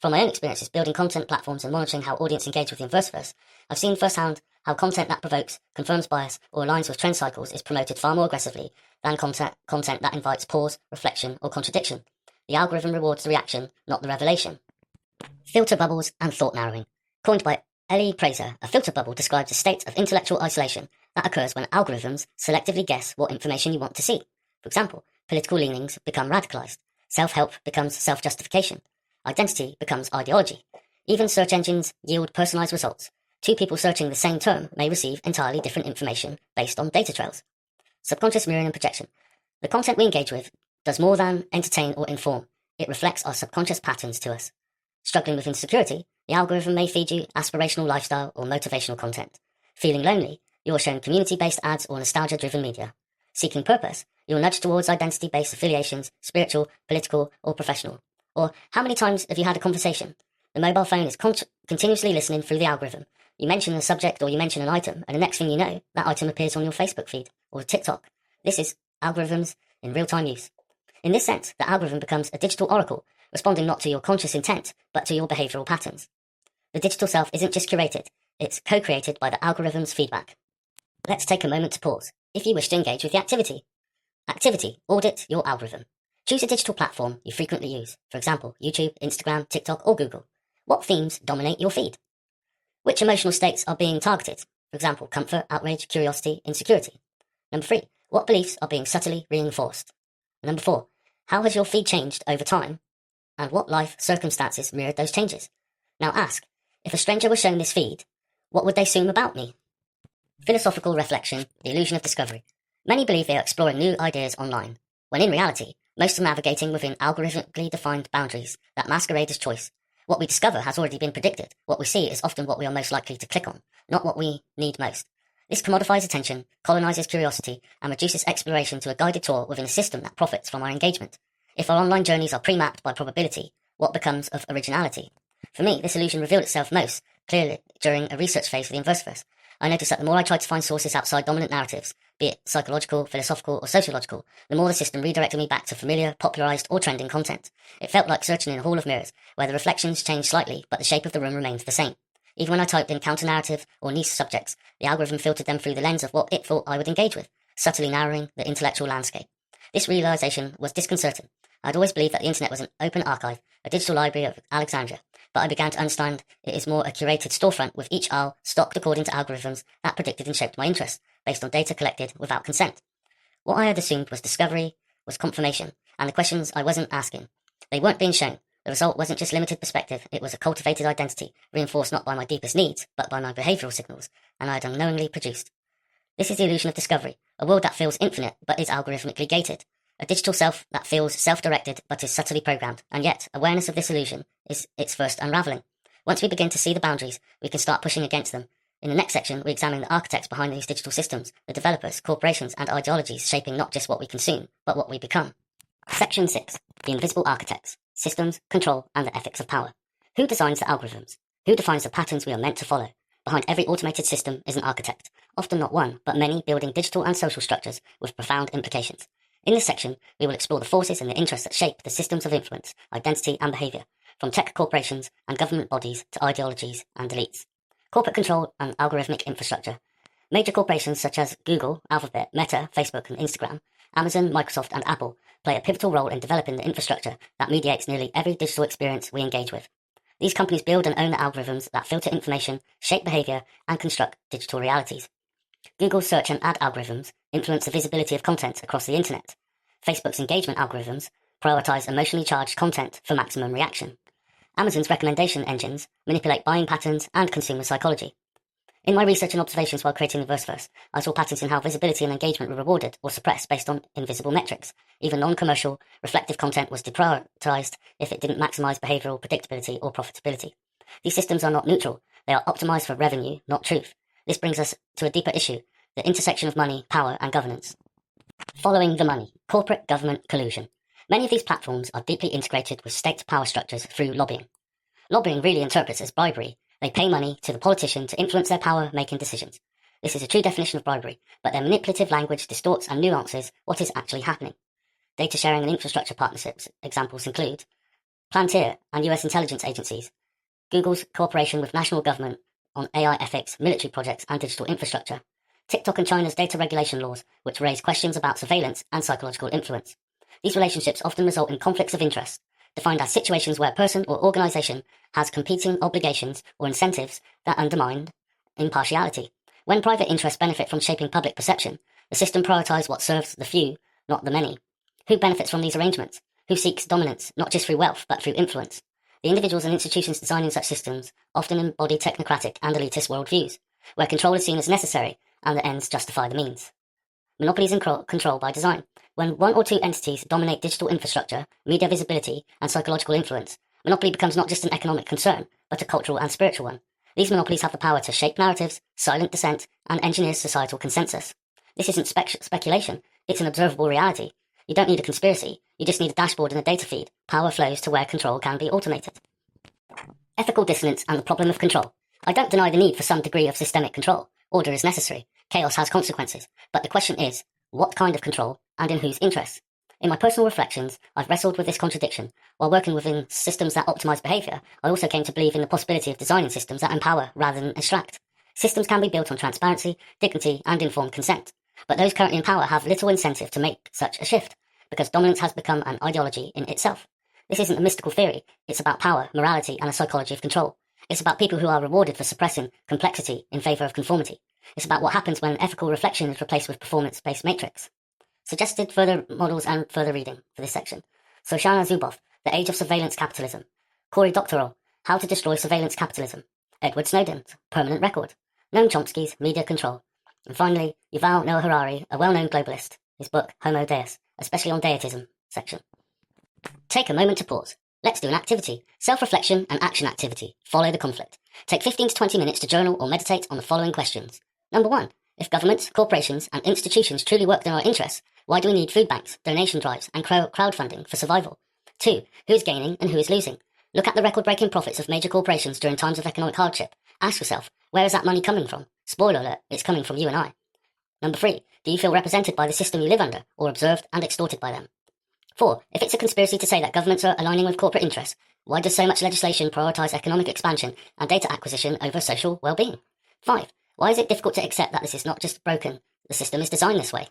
From my own experiences building content platforms and monitoring how audience engage with the Inversiverse, I've seen firsthand how content that provokes, confirms bias, or aligns with trend cycles is promoted far more aggressively than content that invites pause, reflection, or contradiction. The algorithm rewards the reaction, not the revelation. Filter bubbles and thought narrowing. Coined by Ellie Prazer, a filter bubble describes a state of intellectual isolation that occurs when algorithms selectively guess what information you want to see. For example, political leanings become radicalized. Self-help becomes self-justification. Identity becomes ideology. Even search engines yield personalized results. Two people searching the same term may receive entirely different information based on data trails. Subconscious mirroring and projection. The content we engage with does more than entertain or inform. It reflects our subconscious patterns to us. Struggling with insecurity, the algorithm may feed you aspirational lifestyle or motivational content. Feeling lonely, you are shown community-based ads or nostalgia-driven media. Seeking purpose, you'll nudge towards identity-based affiliations, spiritual, political, or professional. Or, how many times have you had a conversation? The mobile phone is continuously listening through the algorithm. You mention a subject or you mention an item, and the next thing you know, that item appears on your Facebook feed or TikTok. This is algorithms in real-time use. In this sense, the algorithm becomes a digital oracle, responding not to your conscious intent, but to your behavioural patterns. The digital self isn't just curated, it's co-created by the algorithm's feedback. Let's take a moment to pause. If you wish to engage with the activity. Activity, audit your algorithm. Choose a digital platform you frequently use, for example, YouTube, Instagram, TikTok, or Google. What themes dominate your feed? Which emotional states are being targeted? For example, comfort, outrage, curiosity, insecurity. Number 3, what beliefs are being subtly reinforced? Number 4, how has your feed changed over time? And what life circumstances mirrored those changes? Now ask, if a stranger were shown this feed, what would they assume about me? Philosophical reflection, the illusion of discovery. Many believe they are exploring new ideas online, when in reality, most are navigating within algorithmically defined boundaries that masquerade as choice. What we discover has already been predicted. What we see is often what we are most likely to click on, not what we need most. This commodifies attention, colonizes curiosity, and reduces exploration to a guided tour within a system that profits from our engagement. If our online journeys are pre-mapped by probability, what becomes of originality? For me, this illusion revealed itself most clearly during a research phase for the Inversiverse. I noticed that the more I tried to find sources outside dominant narratives, be it psychological, philosophical, or sociological, the more the system redirected me back to familiar, popularized, or trending content. It felt like searching in a hall of mirrors, where the reflections changed slightly, but the shape of the room remained the same. Even when I typed in counter-narrative or niche subjects, the algorithm filtered them through the lens of what it thought I would engage with, subtly narrowing the intellectual landscape. This realization was disconcerting. I'd always believed that the internet was an open archive, a digital library of Alexandria, but I began to understand it is more a curated storefront with each aisle stocked according to algorithms that predicted and shaped my interests, based on data collected without consent. What I had assumed was discovery, was confirmation, and the questions I wasn't asking. They weren't being shown. The result wasn't just limited perspective, it was a cultivated identity, reinforced not by my deepest needs, but by my behavioural signals, and I had unknowingly produced. This is the illusion of discovery, a world that feels infinite but is algorithmically gated, a digital self that feels self-directed but is subtly programmed, and yet awareness of this illusion is its first unravelling. Once we begin to see the boundaries, we can start pushing against them. In the next section, we examine the architects behind these digital systems, the developers, corporations, and ideologies shaping not just what we consume, but what we become. Section 6. The Invisible Architects. Systems, Control, and the Ethics of Power. Who designs the algorithms? Who defines the patterns we are meant to follow? Behind every automated system is an architect, often not one, but many building digital and social structures with profound implications. In this section, we will explore the forces and the interests that shape the systems of influence, identity, and behaviour, from tech corporations and government bodies to ideologies and elites. Corporate control and algorithmic infrastructure. Major corporations such as Google, Alphabet, Meta, Facebook, and Instagram, Amazon, Microsoft, and Apple play a pivotal role in developing the infrastructure that mediates nearly every digital experience we engage with. These companies build and own the algorithms that filter information, shape behaviour, and construct digital realities. Google's search and ad algorithms influence the visibility of content across the internet. Facebook's engagement algorithms prioritize emotionally charged content for maximum reaction. Amazon's recommendation engines manipulate buying patterns and consumer psychology. In my research and observations while creating Inversiverse, I saw patterns in how visibility and engagement were rewarded or suppressed based on invisible metrics. Even non-commercial, reflective content was deprioritized if it didn't maximize behavioral predictability or profitability. These systems are not neutral. They are optimized for revenue, not truth. This brings us to a deeper issue, the intersection of money, power, and governance. Following the money, corporate government collusion. Many of these platforms are deeply integrated with state power structures through lobbying. Lobbying really interprets as bribery. They pay money to the politician to influence their power-making decisions. This is a true definition of bribery, but their manipulative language distorts and nuances what is actually happening. Data sharing and infrastructure partnerships examples include Palantir and US intelligence agencies, Google's cooperation with national government on AI ethics, military projects, and digital infrastructure, TikTok and China's data regulation laws, which raise questions about surveillance and psychological influence. These relationships often result in conflicts of interest, defined as situations where a person or organization has competing obligations or incentives that undermine impartiality. When private interests benefit from shaping public perception, the system prioritizes what serves the few, not the many. Who benefits from these arrangements? Who seeks dominance, not just through wealth, but through influence? The individuals and institutions designing such systems often embody technocratic and elitist worldviews, where control is seen as necessary and the ends justify the means. Monopolies and control by design. When one or two entities dominate digital infrastructure, media visibility, and psychological influence, monopoly becomes not just an economic concern, but a cultural and spiritual one. These monopolies have the power to shape narratives, silence dissent, and engineer societal consensus. This isn't speculation, it's an observable reality. You don't need a conspiracy, you just need a dashboard and a data feed. Power flows to where control can be automated. Ethical dissonance and the problem of control. I don't deny the need for some degree of systemic control. Order is necessary. Chaos has consequences. But the question is, what kind of control and in whose interests? In my personal reflections, I've wrestled with this contradiction. While working within systems that optimize behavior, I also came to believe in the possibility of designing systems that empower rather than extract. Systems can be built on transparency, dignity, and informed consent. But those currently in power have little incentive to make such a shift, because dominance has become an ideology in itself. This isn't a mystical theory, it's about power, morality, and a psychology of control. It's about people who are rewarded for suppressing complexity in favour of conformity. It's about what happens when ethical reflection is replaced with performance-based matrix. Suggested further models and further reading for this section. Shoshana Zuboff, The Age of Surveillance Capitalism. Cory Doctorow, How to Destroy Surveillance Capitalism. Edward Snowden's Permanent Record. Noam Chomsky's Media Control. And finally, Yuval Noah Harari, a well-known globalist, his book Homo Deus, especially on deism section. Take a moment to pause. Let's do an activity. Self-reflection and action activity. Follow the conflict. Take 15 to 20 minutes to journal or meditate on the following questions. Number 1. If governments, corporations and institutions truly worked in our interests, why do we need food banks, donation drives and crowdfunding for survival? 2. Who is gaining and who is losing? Look at the record-breaking profits of major corporations during times of economic hardship. Ask yourself, where is that money coming from? Spoiler alert, it's coming from you and I. Number 3. Do you feel represented by the system you live under, or observed and extorted by them? 4. If it's a conspiracy to say that governments are aligning with corporate interests, why does so much legislation prioritise economic expansion and data acquisition over social well-being? 5. Why is it difficult to accept that this is not just broken, the system is designed this way?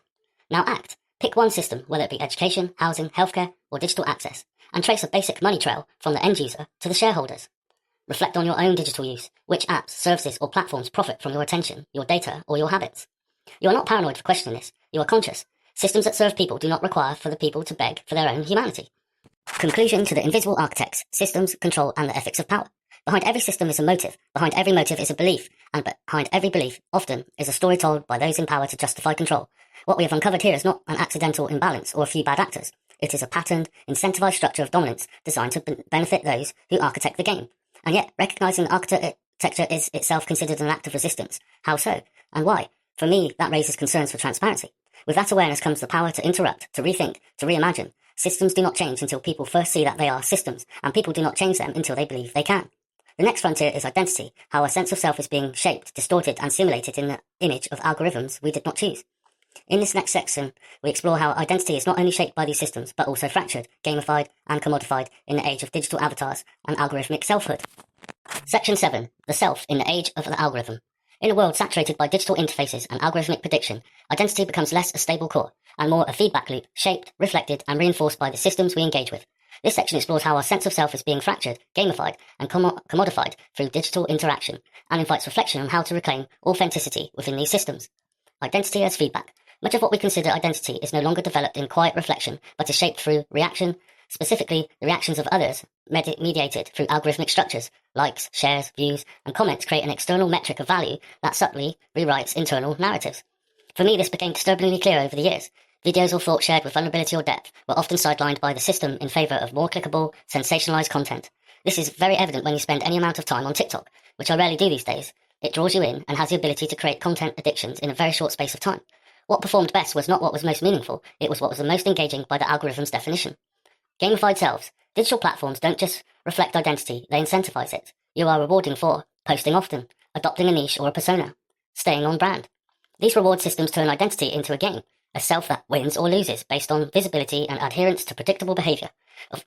Now act. Pick one system, whether it be education, housing, healthcare, or digital access, and trace a basic money trail from the end user to the shareholders. Reflect on your own digital use. Which apps, services, or platforms profit from your attention, your data, or your habits? You are not paranoid for questioning this. You are conscious. Systems that serve people do not require for the people to beg for their own humanity. Conclusion to the invisible architects, systems, control, and the ethics of power. Behind every system is a motive. Behind every motive is a belief. And behind every belief, often, is a story told by those in power to justify control. What we have uncovered here is not an accidental imbalance or a few bad actors. It is a patterned, incentivized structure of dominance designed to benefit those who architect the game. And yet, recognizing that architecture is itself considered an act of resistance. How so? And why? For me, that raises concerns for transparency. With that awareness comes the power to interrupt, to rethink, to reimagine. Systems do not change until people first see that they are systems, and people do not change them until they believe they can. The next frontier is identity, how our sense of self is being shaped, distorted, and simulated in the image of algorithms we did not choose. In this next section, we explore how identity is not only shaped by these systems, but also fractured, gamified, and commodified in the age of digital avatars and algorithmic selfhood. Section 7. The Self in the Age of the Algorithm. In a world saturated by digital interfaces and algorithmic prediction, identity becomes less a stable core, and more a feedback loop, shaped, reflected, and reinforced by the systems we engage with. This section explores how our sense of self is being fractured, gamified, and commodified through digital interaction, and invites reflection on how to reclaim authenticity within these systems. Identity as feedback. Much of what we consider identity is no longer developed in quiet reflection, but is shaped through reaction, specifically the reactions of others, mediated through algorithmic structures. Likes, shares, views, and comments create an external metric of value that subtly rewrites internal narratives. For me, this became disturbingly clear over the years. Videos or thoughts shared with vulnerability or depth were often sidelined by the system in favour of more clickable, sensationalised content. This is very evident when you spend any amount of time on TikTok, which I rarely do these days. It draws you in and has the ability to create content addictions in a very short space of time. What performed best was not what was most meaningful, it was what was the most engaging by the algorithm's definition. Gamified selves. Digital platforms don't just reflect identity, they incentivize it. You are rewarding for posting often, adopting a niche or a persona, staying on brand. These reward systems turn identity into a game, a self that wins or loses based on visibility and adherence to predictable behaviour.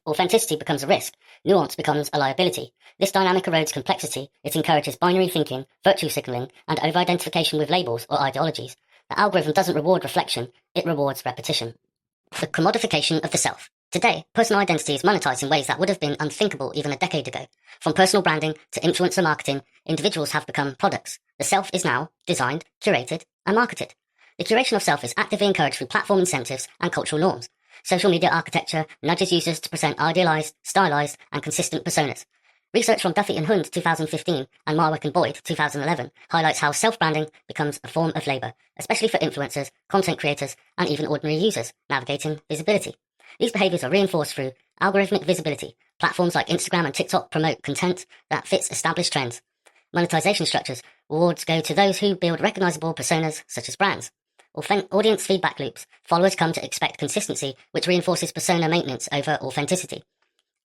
Authenticity becomes a risk, nuance becomes a liability. This dynamic erodes complexity, it encourages binary thinking, virtue signalling, and over-identification with labels or ideologies. The algorithm doesn't reward reflection, it rewards repetition. The commodification of the self. Today, personal identity is monetized in ways that would have been unthinkable even a decade ago. From personal branding to influencer marketing, individuals have become products. The self is now designed, curated, and marketed. The curation of self is actively encouraged through platform incentives and cultural norms. Social media architecture nudges users to present idealized, stylized, and consistent personas. Research from Duffy and Hund 2015 and Marwick and Boyd 2011 highlights how self-branding becomes a form of labor, especially for influencers, content creators, and even ordinary users navigating visibility. These behaviors are reinforced through algorithmic visibility. Platforms like Instagram and TikTok promote content that fits established trends. Monetization structures. Rewards go to those who build recognizable personas, such as brands. Audience feedback loops. Followers come to expect consistency, which reinforces persona maintenance over authenticity.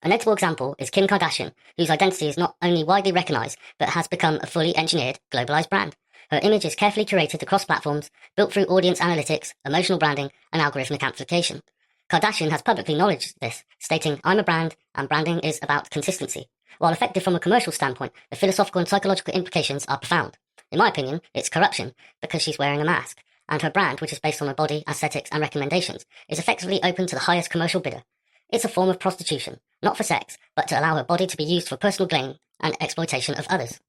A notable example is Kim Kardashian, whose identity is not only widely recognized, but has become a fully engineered, globalized brand. Her image is carefully curated across platforms, built through audience analytics, emotional branding, and algorithmic amplification. Kardashian has publicly acknowledged this, stating, "I'm a brand, and branding is about consistency." While effective from a commercial standpoint, the philosophical and psychological implications are profound. In my opinion, it's corruption, because she's wearing a mask, and her brand, which is based on her body, aesthetics, and recommendations, is effectively open to the highest commercial bidder. It's a form of prostitution, not for sex, but to allow her body to be used for personal gain and exploitation of others.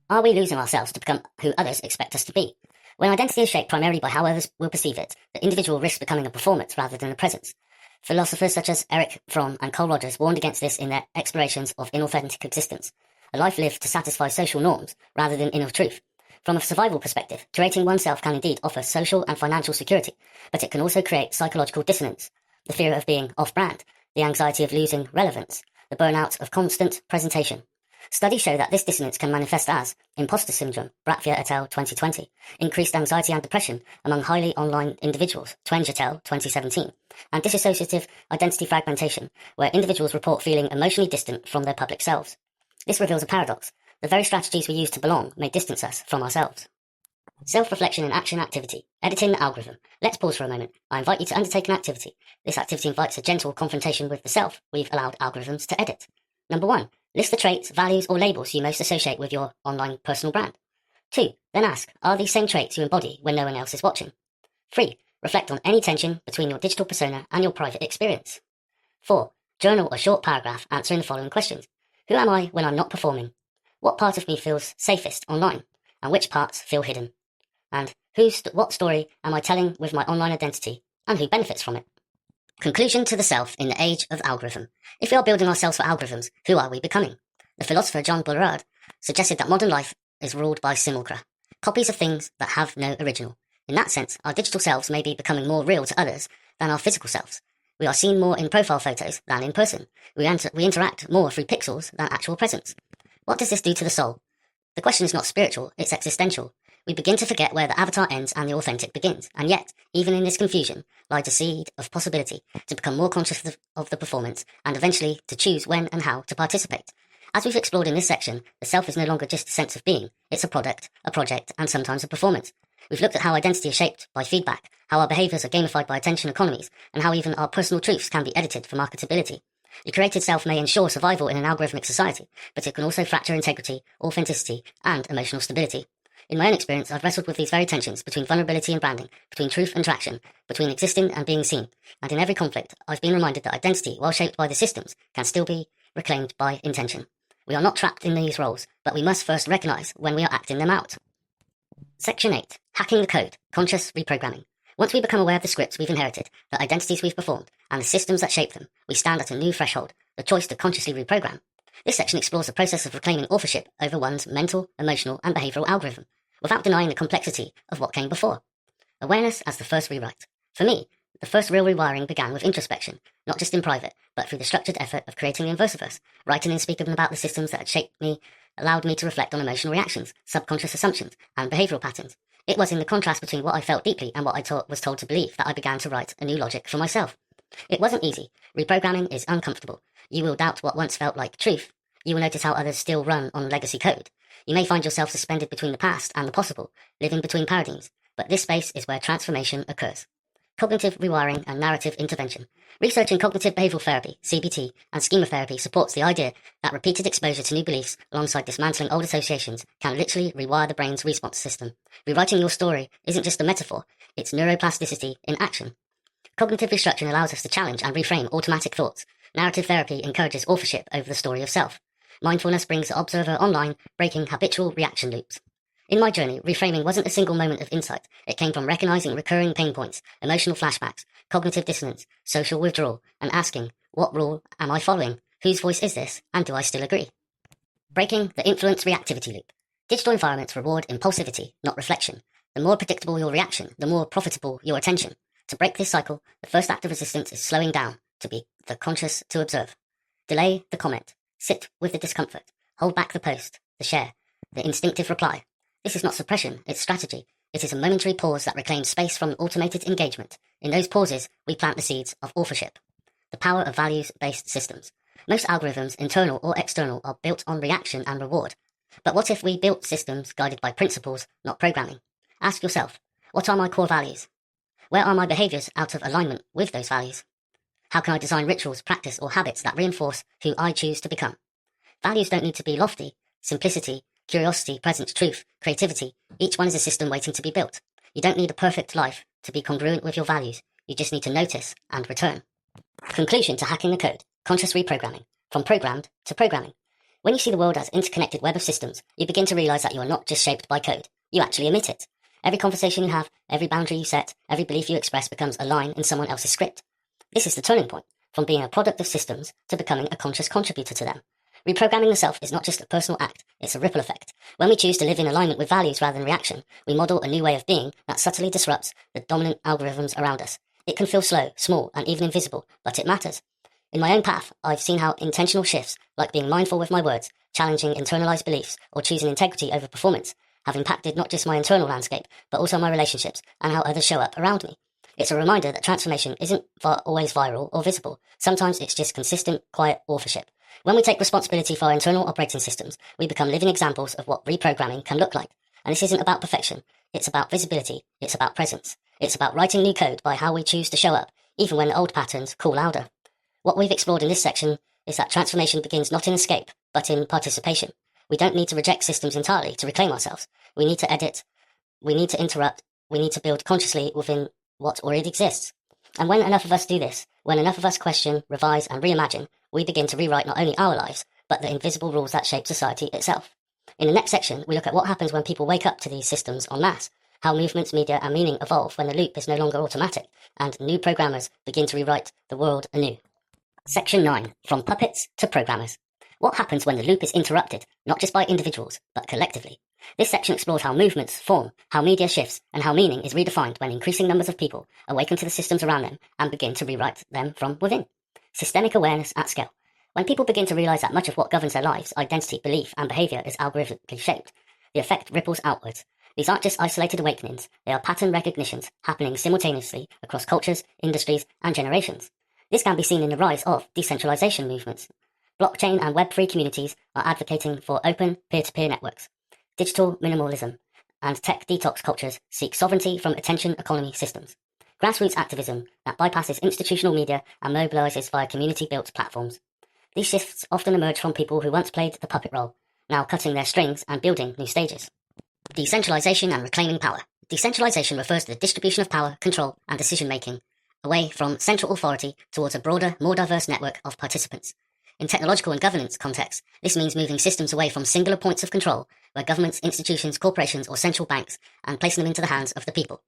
Are we losing ourselves to become who others expect us to be? When identity is shaped primarily by how others will perceive it, the individual risks becoming a performance rather than a presence. Philosophers such as Eric Fromm and Carl Rogers warned against this in their explorations of inauthentic existence, a life lived to satisfy social norms rather than inner truth. From a survival perspective, curating oneself can indeed offer social and financial security, but it can also create psychological dissonance, the fear of being off-brand, the anxiety of losing relevance, the burnout of constant presentation. Studies show that this dissonance can manifest as imposter syndrome, Bratfier et al. 2020, increased anxiety and depression among highly online individuals, Twenge et al. 2017, and dissociative identity fragmentation, where individuals report feeling emotionally distant from their public selves. This reveals a paradox. The very strategies we use to belong may distance us from ourselves. Self-reflection and action activity. Editing the algorithm. Let's pause for a moment. I invite you to undertake an activity. This activity invites a gentle confrontation with the self we've allowed algorithms to edit. Number 1. List the traits, values, or labels you most associate with your online personal brand. 2. Then ask, are these same traits you embody when no one else is watching? 3. Reflect on any tension between your digital persona and your private experience. 4. Journal a short paragraph answering the following questions. Who am I when I'm not performing? What part of me feels safest online? And which parts feel hidden? And what story am I telling with my online identity, and who benefits from it? Conclusion to the self in the age of algorithm. If we are building ourselves for algorithms, who are we becoming? The philosopher John Bullard suggested that modern life is ruled by simulacra, copies of things that have no original. In that sense, our digital selves may be becoming more real to others than our physical selves. We are seen more in profile photos than in person. We interact more through pixels than actual presence. What does this do to the soul? The question is not spiritual, it's existential. We begin to forget where the avatar ends and the authentic begins, and yet, even in this confusion, lies a seed of possibility to become more conscious of the performance, and eventually to choose when and how to participate. As we've explored in this section, the self is no longer just a sense of being, it's a product, a project, and sometimes a performance. We've looked at how identity is shaped by feedback, how our behaviours are gamified by attention economies, and how even our personal truths can be edited for marketability. The curated self may ensure survival in an algorithmic society, but it can also fracture integrity, authenticity, and emotional stability. In my own experience, I've wrestled with these very tensions between vulnerability and branding, between truth and traction, between existing and being seen, and in every conflict, I've been reminded that identity, while shaped by the systems, can still be reclaimed by intention. We are not trapped in these roles, but we must first recognise when we are acting them out. Section 8. Hacking the code. Conscious reprogramming. Once we become aware of the scripts we've inherited, the identities we've performed, and the systems that shape them, we stand at a new threshold, the choice to consciously reprogram. This section explores the process of reclaiming authorship over one's mental, emotional, and behavioural algorithm, without denying the complexity of what came before. Awareness as the first rewrite. For me, the first real rewiring began with introspection, not just in private, but through the structured effort of creating the Inversiverse, writing and speaking about the systems that had shaped me, allowed me to reflect on emotional reactions, subconscious assumptions, and behavioural patterns. It was in the contrast between what I felt deeply and what I was told to believe that I began to write a new logic for myself. It wasn't easy. Reprogramming is uncomfortable. You will doubt what once felt like truth. You will notice how others still run on legacy code. You may find yourself suspended between the past and the possible, living between paradigms, but this space is where transformation occurs. Cognitive rewiring and narrative intervention. Research in cognitive behavioural therapy, CBT, and schema therapy supports the idea that repeated exposure to new beliefs alongside dismantling old associations can literally rewire the brain's response system. Rewriting your story isn't just a metaphor, it's neuroplasticity in action. Cognitive restructuring allows us to challenge and reframe automatic thoughts. Narrative therapy encourages authorship over the story of self. Mindfulness brings the observer online, breaking habitual reaction loops. In my journey, reframing wasn't a single moment of insight. It came from recognizing recurring pain points, emotional flashbacks, cognitive dissonance, social withdrawal, and asking, what rule am I following? Whose voice is this? And do I still agree? Breaking the influence reactivity loop. Digital environments reward impulsivity, not reflection. The more predictable your reaction, the more profitable your attention. To break this cycle, the first act of resistance is slowing down, to be the conscious to observe. Delay the comment. Sit with the discomfort. Hold back the post, the share, the instinctive reply. This is not suppression, it's strategy. It is a momentary pause that reclaims space from automated engagement. In those pauses, we plant the seeds of authorship. The power of values-based systems. Most algorithms, internal or external, are built on reaction and reward. But what if we built systems guided by principles, not programming? Ask yourself, what are my core values? Where are my behaviours out of alignment with those values? How can I design rituals, practice, or habits that reinforce who I choose to become? Values don't need to be lofty. Simplicity, curiosity, presence, truth, creativity, each one is a system waiting to be built. You don't need a perfect life to be congruent with your values. You just need to notice and return. Conclusion to hacking the code. Conscious reprogramming. From programmed to programming. When you see the world as an interconnected web of systems, you begin to realise that you are not just shaped by code, you actually emit it. Every conversation you have, every boundary you set, every belief you express becomes a line in someone else's script. This is the turning point, from being a product of systems to becoming a conscious contributor to them. Reprogramming the self is not just a personal act, it's a ripple effect. When we choose to live in alignment with values rather than reaction, we model a new way of being that subtly disrupts the dominant algorithms around us. It can feel slow, small, and even invisible, but it matters. In my own path, I've seen how intentional shifts, like being mindful with my words, challenging internalized beliefs, or choosing integrity over performance, have impacted not just my internal landscape, but also my relationships and how others show up around me. It's a reminder that transformation isn't always viral or visible. Sometimes it's just consistent, quiet authorship. When we take responsibility for our internal operating systems, we become living examples of what reprogramming can look like. And this isn't about perfection. It's about visibility. It's about presence. It's about writing new code by how we choose to show up, even when the old patterns call louder. What we've explored in this section is that transformation begins not in escape, but in participation. We don't need to reject systems entirely to reclaim ourselves. We need to edit. We need to interrupt. We need to build consciously within what already exists. And when enough of us do this, when enough of us question, revise, and reimagine, we begin to rewrite not only our lives, but the invisible rules that shape society itself. In the next section, we look at what happens when people wake up to these systems en masse, how movements, media, and meaning evolve when the loop is no longer automatic, and new programmers begin to rewrite the world anew. Section 9. From Puppets to Programmers. What happens when the loop is interrupted, not just by individuals, but collectively? This section explores how movements form, how media shifts, and how meaning is redefined when increasing numbers of people awaken to the systems around them and begin to rewrite them from within. Systemic awareness at scale. When people begin to realise that much of what governs their lives, identity, belief, and behaviour is algorithmically shaped, the effect ripples outwards. These aren't just isolated awakenings, they are pattern recognitions happening simultaneously across cultures, industries, and generations. This can be seen in the rise of decentralization movements. Blockchain and Web3 communities are advocating for open, peer-to-peer networks. Digital minimalism and tech detox cultures seek sovereignty from attention economy systems. Grassroots activism that bypasses institutional media and mobilizes via community-built platforms. These shifts often emerge from people who once played the puppet role, now cutting their strings and building new stages. Decentralization and reclaiming power. Decentralization refers to the distribution of power, control, and decision-making away from central authority towards a broader, more diverse network of participants. In technological and governance contexts, this means moving systems away from singular points of control, where governments, institutions, corporations, or central banks, and placing them into the hands of the people.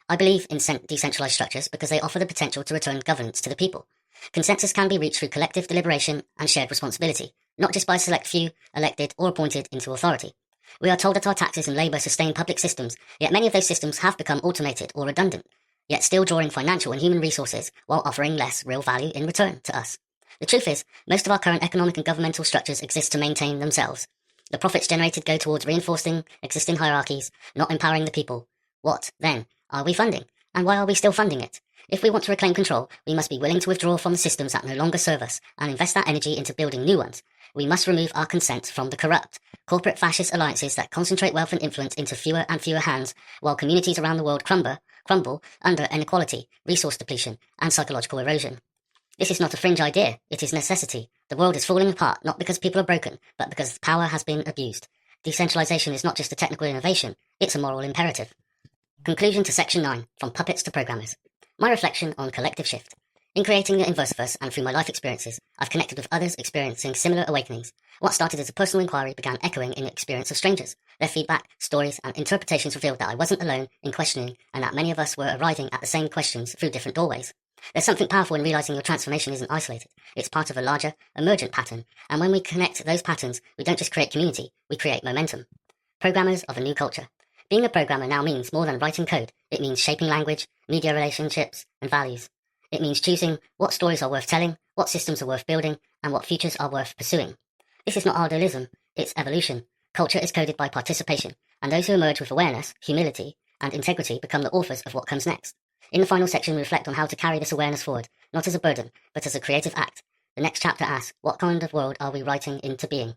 I believe in decentralized structures because they offer the potential to return governance to the people. Consensus can be reached through collective deliberation and shared responsibility, not just by a select few, elected or appointed into authority. We are told that our taxes and labour sustain public systems, yet many of those systems have become automated or redundant, yet still drawing financial and human resources while offering less real value in return to us. The truth is, most of our current economic and governmental structures exist to maintain themselves. The profits generated go towards reinforcing existing hierarchies, not empowering the people. What, then, are we funding? And why are we still funding it? If we want to reclaim control, we must be willing to withdraw from the systems that no longer serve us and invest that energy into building new ones. We must remove our consent from the corrupt, corporate fascist alliances that concentrate wealth and influence into fewer and fewer hands, while communities around the world crumble under inequality, resource depletion, and psychological erosion. This is not a fringe idea, it is necessity. The world is falling apart not because people are broken, but because power has been abused. Decentralization is not just a technical innovation, it's a moral imperative. Conclusion to Section 9, From Puppets to Programmers. My reflection on collective shift. In creating the Inversiverse and through my life experiences, I've connected with others experiencing similar awakenings. What started as a personal inquiry began echoing in the experience of strangers. Their feedback, stories, and interpretations revealed that I wasn't alone in questioning and that many of us were arriving at the same questions through different doorways. There's something powerful in realizing your transformation isn't isolated. It's part of a larger, emergent pattern, and when we connect those patterns, we don't just create community, we create momentum. Programmers of a new culture. Being a programmer now means more than writing code. It means shaping language, media relationships, and values. It means choosing what stories are worth telling, what systems are worth building, and what futures are worth pursuing. This is not idealism, it's evolution. Culture is coded by participation, and those who emerge with awareness, humility, and integrity become the authors of what comes next. In the final section, we reflect on how to carry this awareness forward, not as a burden, but as a creative act. The next chapter asks, what kind of world are we writing into being?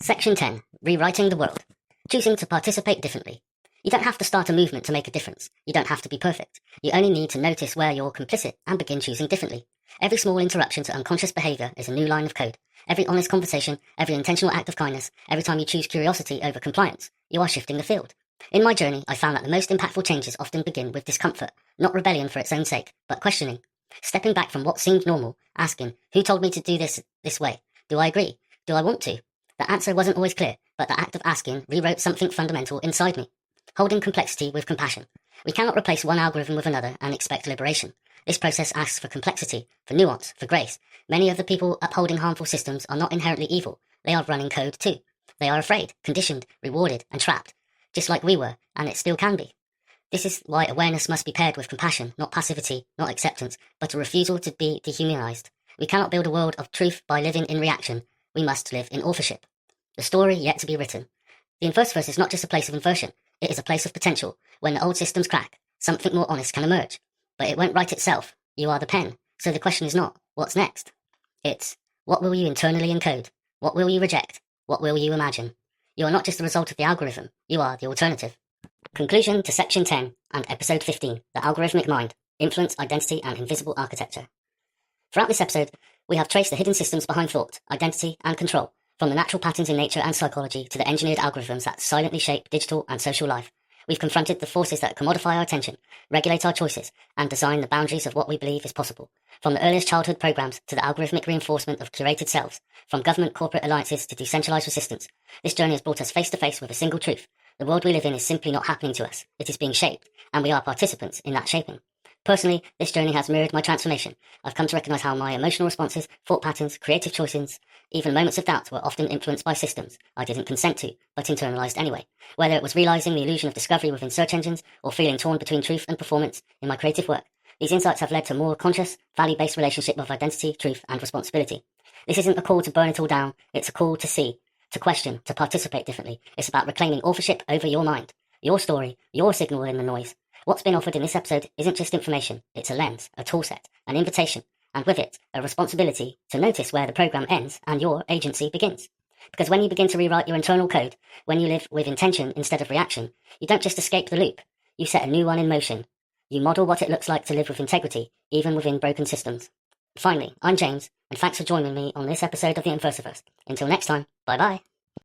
Section 10. Rewriting the world. Choosing to participate differently. You don't have to start a movement to make a difference. You don't have to be perfect. You only need to notice where you're complicit and begin choosing differently. Every small interruption to unconscious behaviour is a new line of code. Every honest conversation, every intentional act of kindness, every time you choose curiosity over compliance, you are shifting the field. In my journey, I found that the most impactful changes often begin with discomfort, not rebellion for its own sake, but questioning. Stepping back from what seemed normal, asking, who told me to do this way? Do I agree? Do I want to? The answer wasn't always clear, but the act of asking rewrote something fundamental inside me, holding complexity with compassion. We cannot replace one algorithm with another and expect liberation. This process asks for complexity, for nuance, for grace. Many of the people upholding harmful systems are not inherently evil. They are running code too. They are afraid, conditioned, rewarded, and trapped, just like we were, and it still can be. This is why awareness must be paired with compassion, not passivity, not acceptance, but a refusal to be dehumanized. We cannot build a world of truth by living in reaction. We must live in authorship. The story yet to be written. The Inversiverse is not just a place of inversion, it is a place of potential. When the old systems crack, something more honest can emerge. But it won't write itself. You are the pen. So the question is not, what's next? It's, what will you internally encode? What will you reject? What will you imagine? You are not just the result of the algorithm, you are the alternative. Conclusion to Section 10 and Episode 15, The Algorithmic Mind, Influence, Identity and Invisible Architecture. Throughout this episode, we have traced the hidden systems behind thought, identity and control, from the natural patterns in nature and psychology to the engineered algorithms that silently shape digital and social life. We've confronted the forces that commodify our attention, regulate our choices, and design the boundaries of what we believe is possible. From the earliest childhood programs to the algorithmic reinforcement of curated selves, from government-corporate alliances to decentralized resistance, this journey has brought us face to face with a single truth. The world we live in is simply not happening to us. It is being shaped, and we are participants in that shaping. Personally, this journey has mirrored my transformation. I've come to recognize how my emotional responses, thought patterns, creative choices, even moments of doubt were often influenced by systems I didn't consent to, but internalized anyway. Whether it was realizing the illusion of discovery within search engines, or feeling torn between truth and performance in my creative work, these insights have led to a more conscious, value-based relationship of identity, truth, and responsibility. This isn't a call to burn it all down, it's a call to see, to question, to participate differently. It's about reclaiming authorship over your mind, your story, your signal in the noise. What's been offered in this episode isn't just information, it's a lens, a toolset, an invitation, and with it, a responsibility to notice where the program ends and your agency begins. Because when you begin to rewrite your internal code, when you live with intention instead of reaction, you don't just escape the loop, you set a new one in motion. You model what it looks like to live with integrity, even within broken systems. Finally, I'm James, and thanks for joining me on this episode of the Inversiverse. Until next time, bye-bye.